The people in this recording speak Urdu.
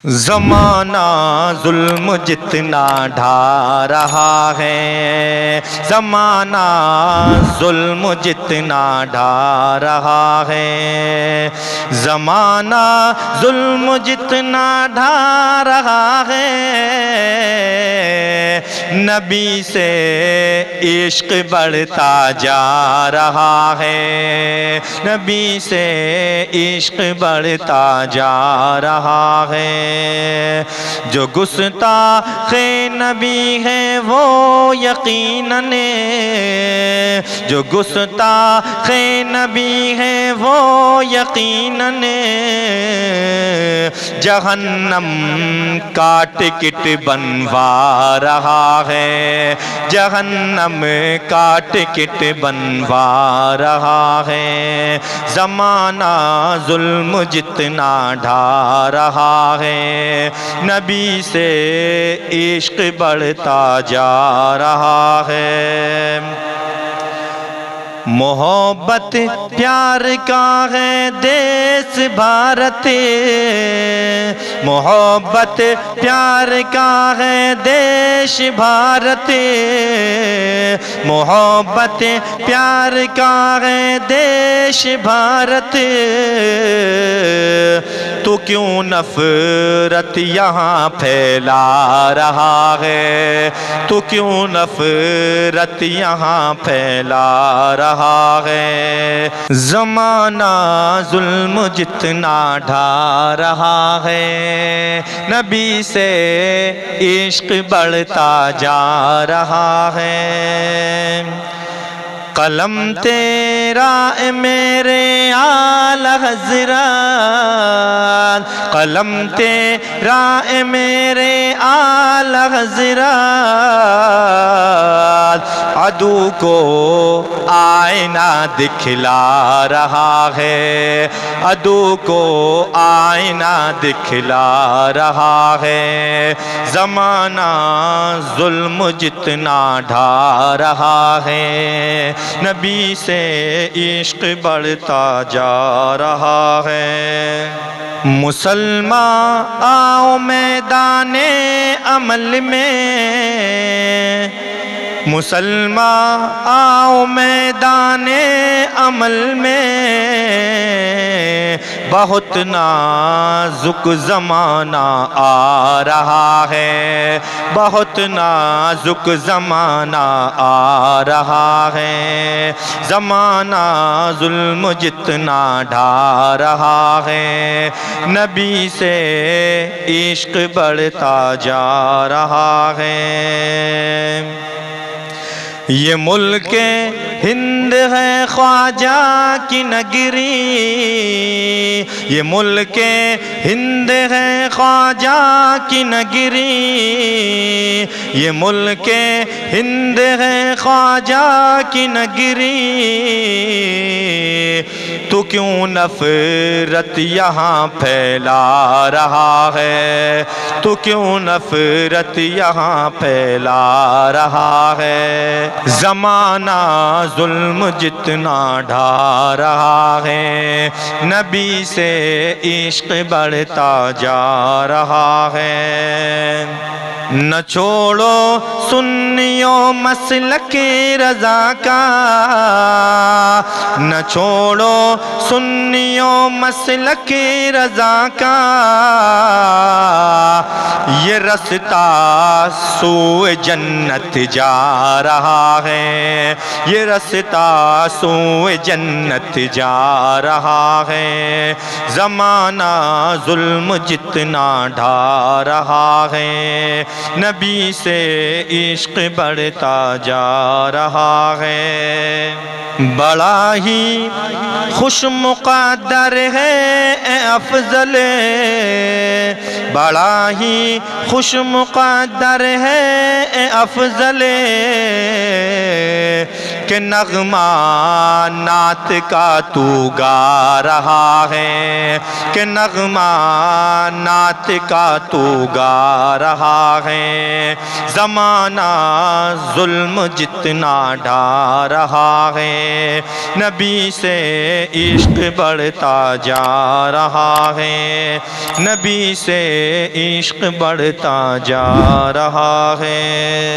زمانہ ظلم جتنا ڈھا رہا ہے، زمانہ ظلم جتنا ڈھا رہا ہے، زمانہ ظلم جتنا ڈھا رہا ہے، نبی سے عشق بڑھتا جا رہا ہے، نبی سے عشق بڑھتا جا رہا ہے۔ جو گستاخ نبی ہے وہ یقیناً، جو گستاخ نبی ہے وہ یقیناً جہنم کا ٹکٹ بنوا رہا ہے، جہنم کا ٹکٹ بنوا رہا ہے۔ زمانہ ظلم جتنا ڈھا رہا ہے، نبی سے عشق بڑھتا جا رہا ہے۔ محبت پیار کا ہے دیس بھارت، محبت پیار کا ہے دیش بھارت، محبت پیار کا ہے دیش بھارت، تو کیوں نفرت یہاں پھیلا رہا ہے، تو کیوں نفرت یہاں پھیلا رہا ہے۔ زمانہ ظلم جتنا ڈھا رہا ہے، نبی سے عشق بڑھتا جا رہا ہے۔ قلم تیرا اے میرے اعلیٰ حضرت، قلم تیرا اے میرے اعلیٰ حضرت، عدو کو آئینہ دکھلا رہا ہے، عدو کو آئینہ دکھلا رہا ہے۔ زمانہ ظلم جتنا ڈھا رہا ہے، نبی سے عشق بڑھتا جا رہا ہے۔ مسلمان آؤ میدان عمل میں، مسلمان آؤ میدان عمل میں، بہت نازک زمانہ آ رہا ہے، بہت نازک زمانہ آ رہا ہے۔ زمانہ ظلم جتنا ڈھا رہا ہے، نبی سے عشق بڑھتا جا رہا ہے۔ یہ ملک ہند ہے خواجہ کی نگری، یہ ملک ہند ہے خواجہ کی نگری، یہ ملک ہند ہے خواجہ کی نگری، تو کیوں نفرت یہاں پھیلا رہا ہے، تو کیوں نفرت یہاں پھیلا رہا ہے۔ زمانہ ظلم جتنا ڈھا رہا ہے، نبی سے عشق بڑھتا جا رہا ہے۔ نہ چھوڑو سنیوں مسلک رضا کا، نہ چھوڑو سنیوں مسلک رضا کا، یہ رستہ سوئے جنت جا رہا ہے، یہ رستہ سوئے جنت جا رہا ہے۔ زمانہ ظلم جتنا ڈھا رہا ہے، نبی سے عشق بڑھتا جا رہا ہے۔ بڑا ہی خوش مقدر ہے اے افضل، بڑا ہی خوش مقدر ہے اے افضل، کہ نغمہ نعت کا تو گا رہا ہے، کہ نغمہ نعت کا تو گا رہا ہے، زمانہ ظلم جتنا ڈھا رہا ہے، نبی سے عشق بڑھتا جا رہا ہے، نبی سے عشق بڑھتا جا رہا ہے۔